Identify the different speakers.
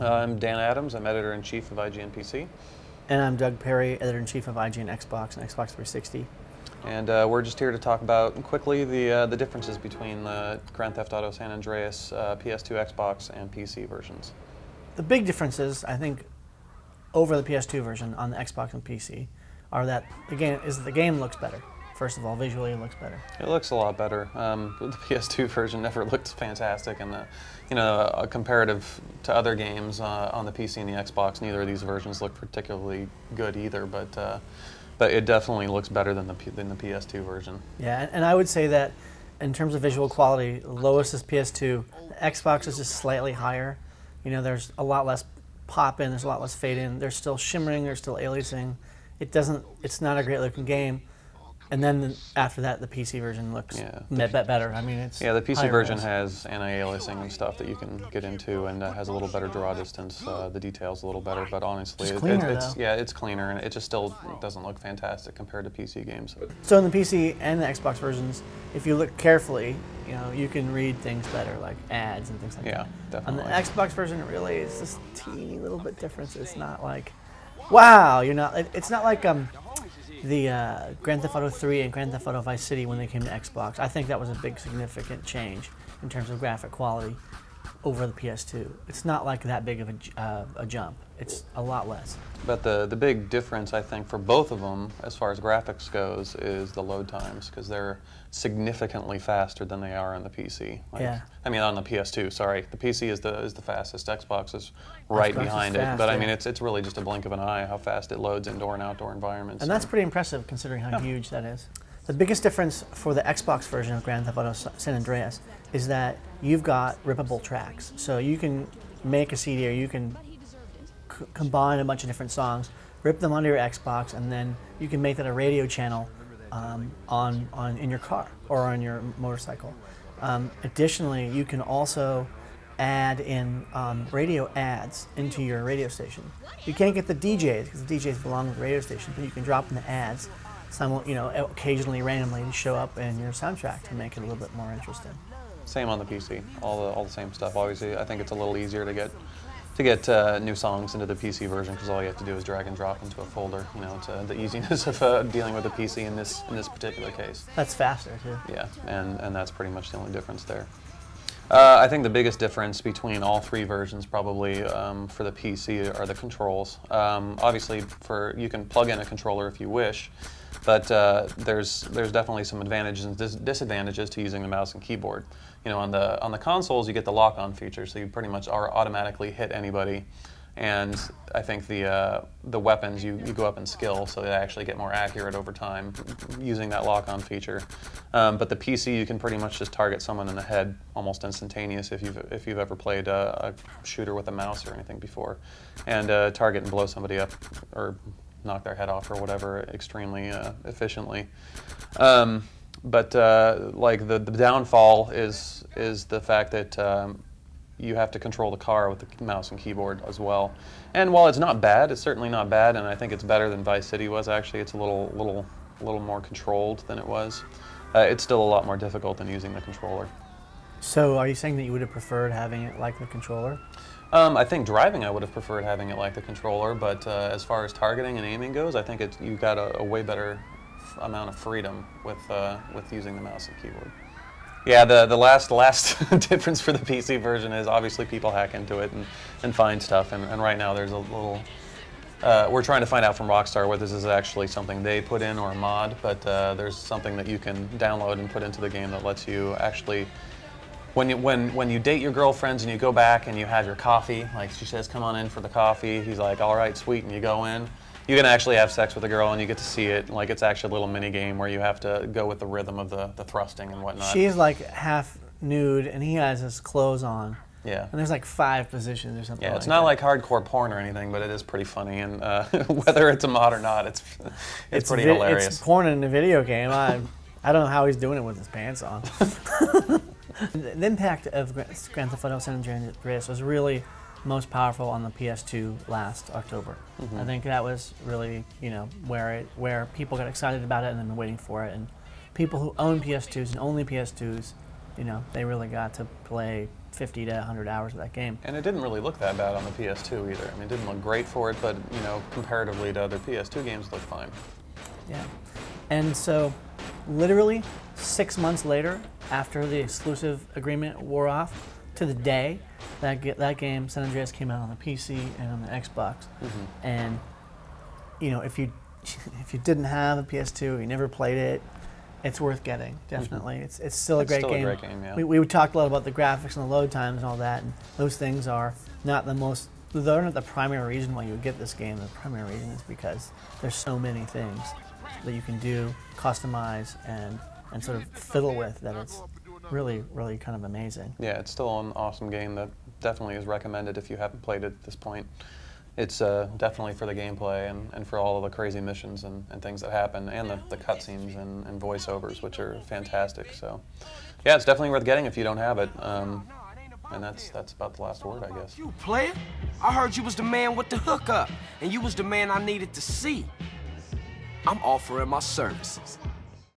Speaker 1: I'm Dan Adams. I'm editor-in-chief of IGN PC.
Speaker 2: And I'm Doug Perry, editor-in-chief of IGN Xbox and Xbox 360.
Speaker 1: And we're just here to talk about quickly the differences between the Grand Theft Auto San Andreas PS2, Xbox, and PC versions.
Speaker 2: The big differences, I think, over the PS2 version on the Xbox and PC are that, again, the game looks better. First of all, visually it looks better.
Speaker 1: It looks a lot better. The PS2 version never looked fantastic, and comparative to other games on the PC and the Xbox, neither of these versions look particularly good either. But it definitely looks better than the PS2 version.
Speaker 2: Yeah, and I would say that in terms of visual quality, the lowest is PS2. The Xbox is just slightly higher. You know, there's a lot less pop in, there's a lot less fade in. There's still shimmering, there's still aliasing. It's not a great looking game. And then after that, the PC version looks better. I mean, it's
Speaker 1: the PC version has anti-aliasing and stuff that you can get into, and has a little better draw distance. The details a little better, but honestly, it's cleaner, and it just still doesn't look fantastic compared to PC games.
Speaker 2: So in the PC and the Xbox versions, if you look carefully, you can read things better, like ads and things like that.
Speaker 1: Yeah, definitely.
Speaker 2: On the Xbox version, it really is this teeny little bit difference. It's not like, wow, it's not like the Grand Theft Auto 3 and Grand Theft Auto Vice City when they came to Xbox. I think that was a big significant change in terms of graphic quality over the PS2. It's not like that big of a jump. It's a lot less.
Speaker 1: But the big difference, I think, for both of them, as far as graphics goes, is the load times, because they're significantly faster than they are on the PC. I mean, on the PS2. Sorry, the PC is the fastest. Xbox is right behind it. But I mean, it's really just a blink of an eye how fast it loads indoor and outdoor environments.
Speaker 2: And that's pretty impressive considering how huge that is. The biggest difference for the Xbox version of Grand Theft Auto San Andreas is that you've got rippable tracks. So you can make a CD, or you can combine a bunch of different songs, rip them onto your Xbox, and then you can make that a radio channel in your car or on your motorcycle. Additionally, you can also add in radio ads into your radio station. You can't get the DJs because the DJs belong with the radio station, but you can drop in the ads, occasionally, randomly, to show up in your soundtrack to make it a little bit more interesting.
Speaker 1: Same on the PC, all the same stuff. Obviously, I think it's a little easier to get new songs into the PC version, because all you have to do is drag and drop into a folder. It's the easiness of dealing with the PC in this particular case.
Speaker 2: That's faster too.
Speaker 1: Yeah, and that's pretty much the only difference there. I think the biggest difference between all three versions, probably for the PC, are the controls. Obviously, you can plug in a controller if you wish, but there's definitely some advantages and disadvantages to using the mouse and keyboard. On the consoles, you get the lock-on feature, so you pretty much automatically hit anybody. And I think the weapons, you go up in skill, so they actually get more accurate over time using that lock-on feature. But the PC, you can pretty much just target someone in the head almost instantaneous if you've ever played a shooter with a mouse or anything before, and target and blow somebody up or knock their head off or whatever extremely efficiently. But like the downfall is the fact that you have to control the car with the mouse and keyboard as well. And while it's not bad, it's certainly not bad, and I think it's better than Vice City was. Actually, it's a little more controlled than it was. It's still a lot more difficult than using the controller.
Speaker 2: So, are you saying that you would have preferred having it like the controller?
Speaker 1: I think driving, I would have preferred having it like the controller, but as far as targeting and aiming goes, I think you got a way better amount of freedom with using the mouse and keyboard. Yeah, the last difference for the PC version is obviously people hack into it and find stuff, and right now there's a little. We're trying to find out from Rockstar whether this is actually something they put in or a mod, but there's something that you can download and put into the game that lets you actually. When you date your girlfriends and you go back and you have your coffee, like she says, come on in for the coffee, he's like, all right, sweet, and you go in, you can actually have sex with a girl and you get to see it. Like, it's actually a little mini game where you have to go with the rhythm of the thrusting and whatnot.
Speaker 2: She's like half nude and he has his clothes on.
Speaker 1: Yeah.
Speaker 2: And there's like 5 positions or something.
Speaker 1: Yeah, it's not like hardcore porn or anything, but it is pretty funny, and whether it's a mod or not, it's pretty hilarious.
Speaker 2: It's porn in a video game. I don't know how he's doing it with his pants on. The impact of Grand Theft Auto San Andreas was really most powerful on the PS2 last October. Mm-hmm. I think that was really, where people got excited about it and then been waiting for it. And people who own PS2s and only PS2s, you know, they really got to play 50 to 100 hours of that game.
Speaker 1: And it didn't really look that bad on the PS2 either. I mean, it didn't look great for it, but, you know, comparatively to other PS2 games, it looked fine.
Speaker 2: Yeah. And so, literally 6 months later, after the exclusive agreement wore off, to the day, that game, San Andreas, came out on the PC and on the Xbox. And, you know, if you didn't have a PS2, you never played it, it's worth getting, definitely. It's still a great game.
Speaker 1: Yeah.
Speaker 2: We talked a lot about the graphics and the load times and all that, and those things are not the most, they're not the primary reason why you would get this game. The primary reason is because there's so many things that you can do, customize, and sort of fiddle with, that it's really, really kind of amazing.
Speaker 1: Yeah, it's still an awesome game that definitely is recommended if you haven't played it at this point. It's definitely for the gameplay and for all of the crazy missions and things that happen, and the cutscenes and voiceovers, which are fantastic. So, yeah, it's definitely worth getting if you don't have it. And that's about the last word, I guess.
Speaker 3: You player, I heard you was the man with the hookup, and you was the man I needed to see. I'm offering my services.